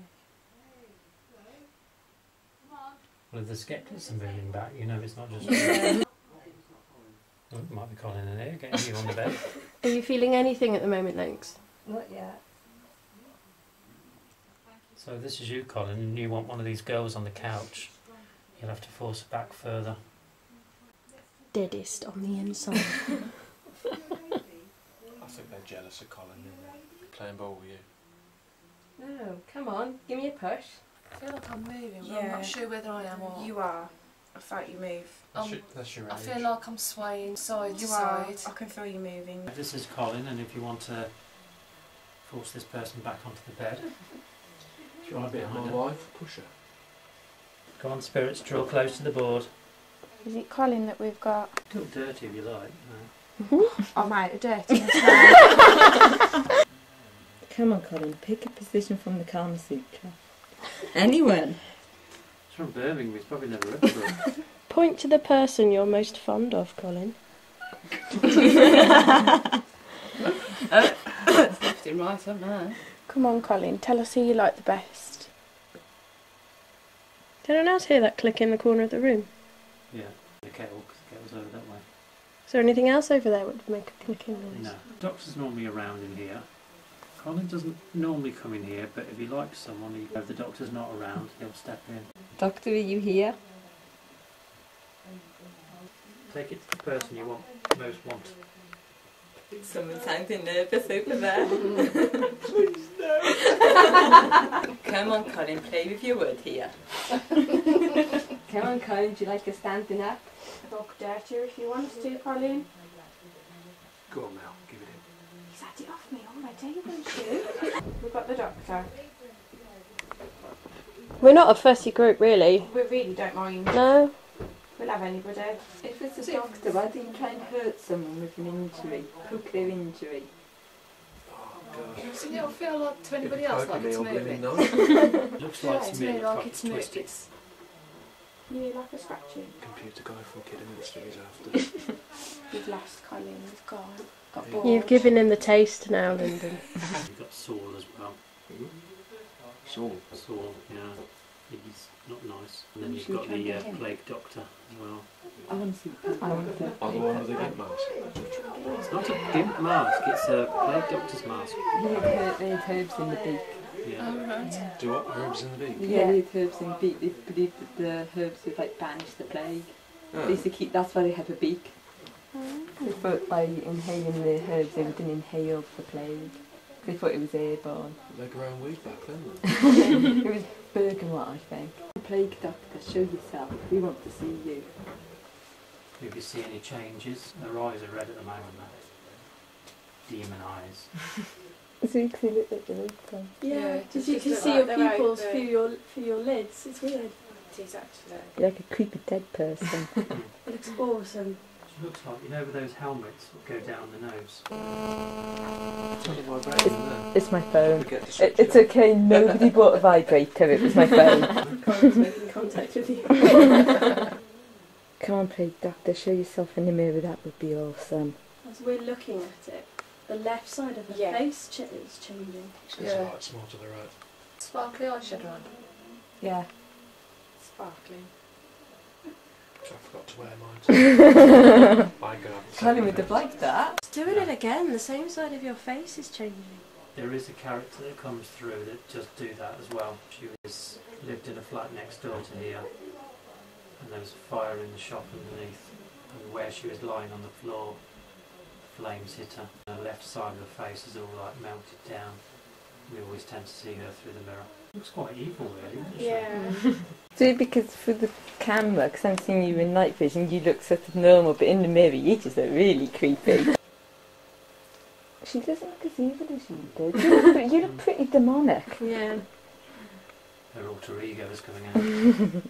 Well, if the skeptics are moving back, you know it's not just Yeah. Oh, it might be Colin in here, getting you on the bed. Are you feeling anything at the moment, Lynx? Not yet. So this is you, Colin, and you want one of these girls on the couch. You'll have to force her back further. Deadest on the inside. I think they're jealous of Colin and playing ball with you. No, come on, give me a push. I feel like I'm moving, but Yeah. I'm not sure whether I am or... You are. I felt you move. That's your age. I feel like I'm swaying side to You are. side. I can feel you moving. This is Colin, and if you want to force this person back onto the bed, Do you want a bit of my wife? Push her. go on, spirits, draw close to the board. Is it Colin that we've got? Talk dirty if you like. I'm out of dirty. Come on, Colin, pick a position from the Kama Sutra. Anyone? It's from Birmingham, he's probably never heard of it. Point to the person you're most fond of, Colin. Left and right, haven't I? Come on, Colin, tell us who you like the best. Did anyone else hear that click in the corner of the room? Yeah. kettle because the kettle's over that way. Is there anything else over there that would make a clicking noise? No. The doctor's normally around in here. Colin doesn't normally come in here, but if he likes someone, if the doctor's not around, he'll step in. Doctor, are you here? Take it to the person you most want. Someone sounding nervous over there. Please no. Come on, Colin, play with your wood here. Come on, Colin, do you like a standing up? Rock dirtier if you want to, Colin. Go on, Mel, give it in. He's had it off me already, won't you? We've got the doctor. We're not a fussy group, really. We really don't mind. No. We'll have anybody. If it's a doctor, why do you try and hurt someone with an injury? Poke their injury? Doesn't it feel like to anybody else like it's moving? Looks like It's to me really like it's it's moving. twisted. Yeah, like a scratching. Computer guy from Kidderminster is after. We've lost Colin, he's gone. Got bored. You've given him the taste now, Lyndon. You've got Saul as well. Saul? Saul, yeah. He's not nice. And then you've got the plague doctor as well. I want to see the Oh, the one with the gimp mask? It's not a gimp mask, it's a plague doctor's mask. They had herbs in the beak. Yeah. Oh, right. Do what? Herbs in the beak? Yeah, they had herbs in the beak. They believed that the herbs would like banish the plague. Oh. They used to keep, that's why they have a beak. They thought by inhaling the herbs they wouldn't inhale the plague. They thought it was airborne. They grow weed back then. It was bergamot, I think. Plague doctor, show yourself. We want to see you. If you see any changes, her eyes are red at the moment, though. Demon eyes. So you can look at the lids then. Yeah, just you can look see like your they're pupils out through your lids. It's weird. It is actually. You're like a creepy dead person. It looks awesome. She looks like, you know, with those helmets that go down the nose. It's my phone. It's okay, nobody bought a vibrator, it was my phone. Making contact with you. Come on, plague doctor, show yourself in the mirror, that would be awesome. As we're looking at it, the left side of the face is changing. Yeah. It's more to the right. Sparkly eyeshadow on. Yeah. Sparkling. I forgot to wear mine. Colin would have liked that. It's doing it again, the same side of your face is changing. There is a character that comes through that just do that as well. She lived in a flat next door to here, and there was a fire in the shop underneath, and where she was lying on the floor, the flames hit her. The left side of her face is all like melted down. We always tend to see her through the mirror. Looks quite evil, really, doesn't she? Yeah. So because for the camera, because I'm seeing you in night vision, you look sort of normal, but in the mirror you just look really creepy. She doesn't look as evil as you do. You look pretty demonic. Yeah. Her alter ego is coming out.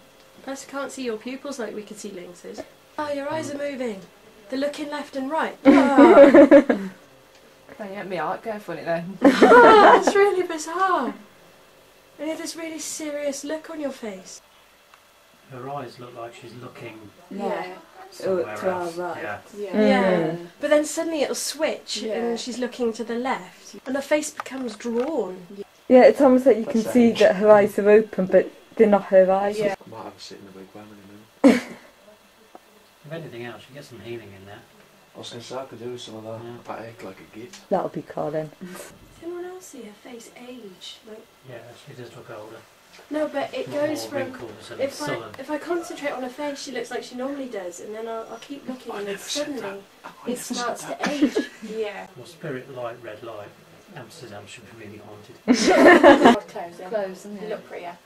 Plus, I can't see your pupils like we can see Lynx's. Oh, your eyes are moving. They're looking left and right. Oh. Don't get me out, go funny then. That's really bizarre. And you have this really serious look on your face. Her eyes look like she's looking Yeah. somewhere to our else. right. Yeah. Yeah. But then suddenly it'll switch and she's looking to the left. And her face becomes drawn. Yeah, it's almost like you can see that her eyes are open, but they're not her eyes. Yeah. I might have a sit in the wigwam in a minute. If anything else, you get some healing in there. I was going to say I could do with some of that. That ache like a git. That'll be Colin. Does anyone else see her face age? Like, Yeah, she does look older. no, but it More goes from wrinkles and if sullen. I concentrate on her face, she looks like she normally does, and then I'll keep looking, and then suddenly it starts to age. Yeah. Well, spirit light, red light. Amsterdam should be really haunted. Closing. You look prettier.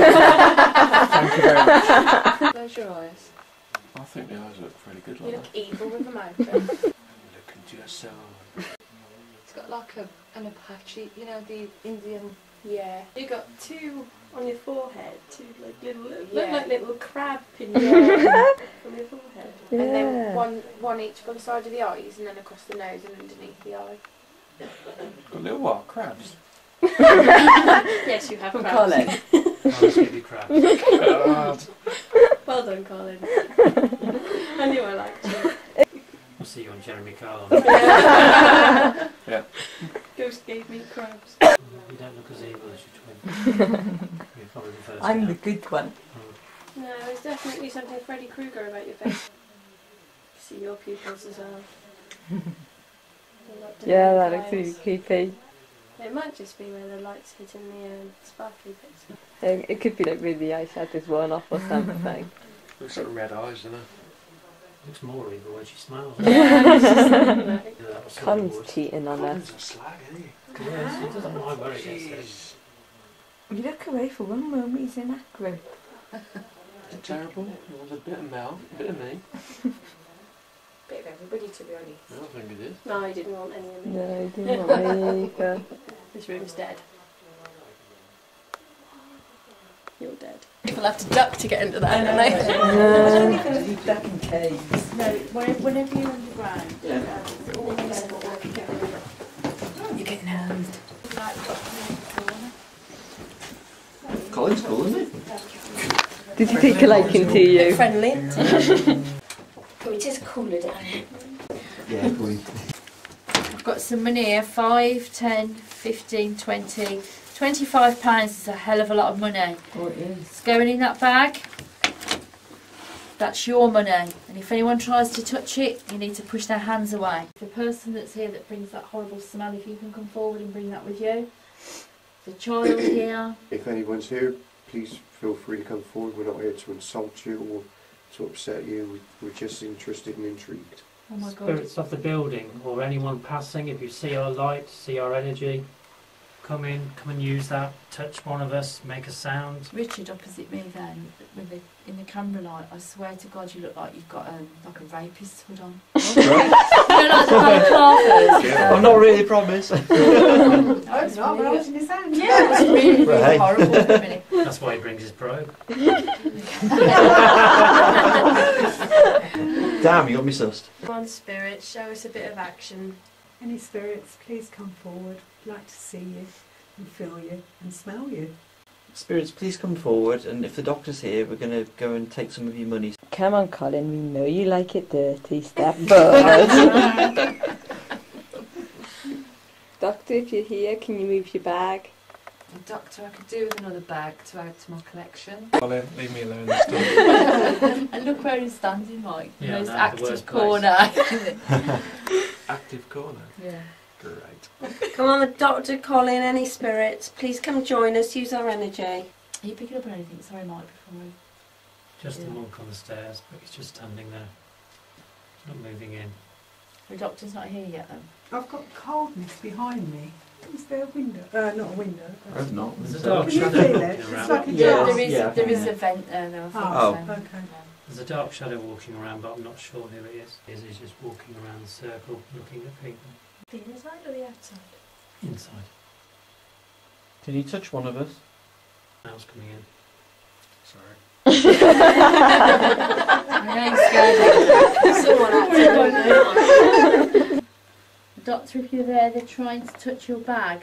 Thank you very much. Close your eyes. I think the eyes look pretty good You like look that. evil with them open. Look into yourself. It's got like an Apache, you know, the Indian. Yeah. You got two on your forehead, two like little, look Yeah. like little crab pins on your forehead. And then one each for the side of the eyes, and then across the nose and underneath the eye. Got little what? Crabs? Yes, you have From crabs. Colin. I'll just give you crabs. God. Well done, Colin. I knew I liked you. We'll see you on Jeremy Carl. Yeah. Ghost gave me crabs. You don't look as evil as your twin. You're probably the first I'm now. the good one. No, there's definitely something Freddy Krueger about your face. See your pupils as well. Yeah, that looks really creepy. It might just be where the light's hitting the sparkly bits. It could be like really the eyeshadow's worn off or something. Looks like red eyes, doesn't it? Looks more evil when she smiles. Colin's cheating on us. Colin's a slag, isn't he? Yeah, she doesn't mind where it gets. You look away for one moment, he's in that group. Is it terrible? You want a bit of Mel, a bit of me. Bit of everybody, to be honest. I don't think it is. No, I didn't want any of me. No, he didn't want me either. This room's dead. You're dead. People have to duck to get into that, don't they? Duck in caves. No, whenever you're underground, You're getting hosed. Colin's cool, isn't he? Did he take a liking to you? Friendly. Can we just cool it down? Yeah, boy. I've got some money here, 5, 10, 15, 20. £25 is a hell of a lot of money. Oh, it is. It's going in that bag. That's your money. And if anyone tries to touch it, you need to push their hands away. The person that's here that brings that horrible smell, if you can come forward and bring that with you. The child here. If anyone's here, please feel free to come forward. We're not here to insult you or to upset you. We're just interested and intrigued. Oh my God. Spirits of the building or anyone passing, if you see our light, see our energy, come in, come and use that, touch one of us, make a sound. Richard opposite me then, in the camera light, I swear to God you look like you've got like a rapist's hood on. You know, like the balaclavas. I'm not really, promise. Oh, it's not, but I was in his hand. Yeah, it was really, really horrible for a minute. That's why he brings his probe. Damn, you got me sussed. Come on, spirits, show us a bit of action. Any spirits, please come forward. We'd like to see you and feel you and smell you. Spirits, please come forward, and if the doctor's here, we're going to go and take some of your money. Come on, Colin, we know you like it dirty. Step forward. Doctor, if you're here, can you move your bag? Doctor, I could do with another bag to add to my collection. Colin, leave me alone this time. And look where he's standing, like, Yeah, most no, the active worst corner. Active corner. Yeah. Great. Come on, Dr. Colin, any spirits, please come join us, use our energy. Are you picking up on anything? Sorry, Mike, before I... Just a monk on the stairs, but he's just standing there. He's not moving in. The doctor's not here yet, then? I've got coldness behind me. Is there a window? Not a window. I've not. There's a dark Can you shadow feel it? walking It's around. like a Yeah, jar. there is a vent there, though, I think. Oh, so. okay. There's a dark shadow walking around, but I'm not sure who it is. He's just walking around the circle, looking at people. The inside or the outside? Inside. Can you touch one of us? Now's coming in. Sorry. Doctor, if you're there, they're trying to touch your bag.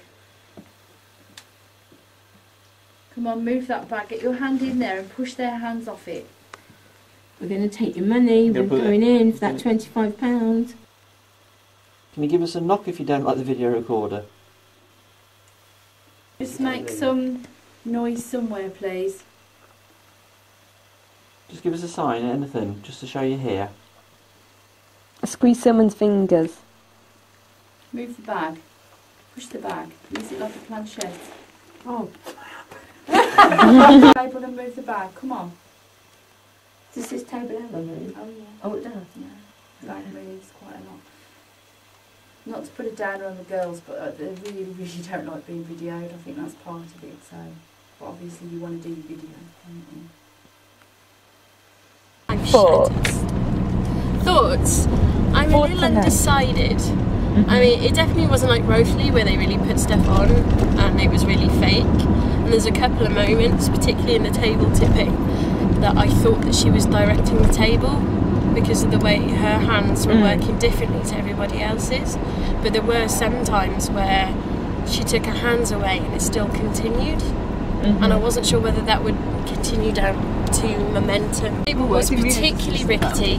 Come on, move that bag. Get your hand in there and push their hands off it. We're going to take your money, we're going in for that £25. Can you give us a knock if you don't like the video recorder? Just make some noise somewhere, please. Just give us a sign, anything, just to show you're here. Squeeze someone's fingers. Move the bag. Push the bag. Use it like a planchette. Oh. Table and move the bag. Come on. Does this table have a room? Oh yeah. Oh, it does? Yeah. That moves quite a lot. Not to put a downer on the girls, but they really, really don't like being videoed. I think that's part of it. So, but obviously you want to do your video, don't you? Thoughts? I'm a little undecided. I mean, it definitely wasn't like Rothley where they really put stuff on and it was really fake. And there's a couple of moments, particularly in the table tipping, that I thought that she was directing the table because of the way her hands were working differently to everybody else's. But there were some times where she took her hands away and it still continued. And I wasn't sure whether that would continue down to momentum. It was particularly rickety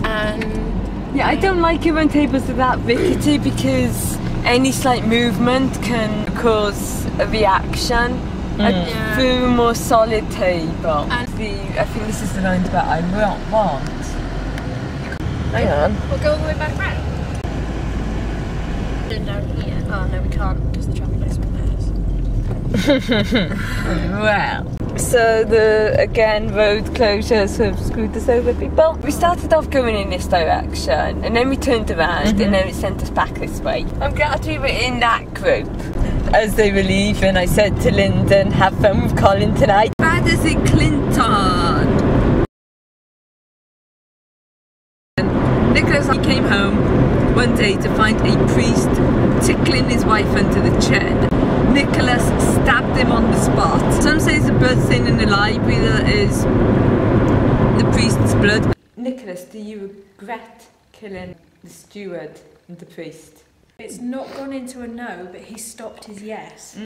and... Yeah, I don't like it when tables are that rickety because any slight movement can cause a reaction. A more solid table. And I think this is the roundabout I want. Hang on. We'll go all the way back round. Down here. Oh no, we can't because the traffic lights are Well, so again road closures have screwed us over, people. We started off going in this direction and then we turned around and then it sent us back this way. I'm glad we were in that group. As they were leaving, I said to Lyndon, have fun with Colin tonight. Bad as in Clinton. Nicholas, he came home one day to find a priest tickling his wife under the chin. Nicholas stabbed him on the spot. Some say it's a blood stain in the library that is the priest's blood. Nicholas, do you regret killing the steward and the priest? It's not gone into a no, but he stopped his yes.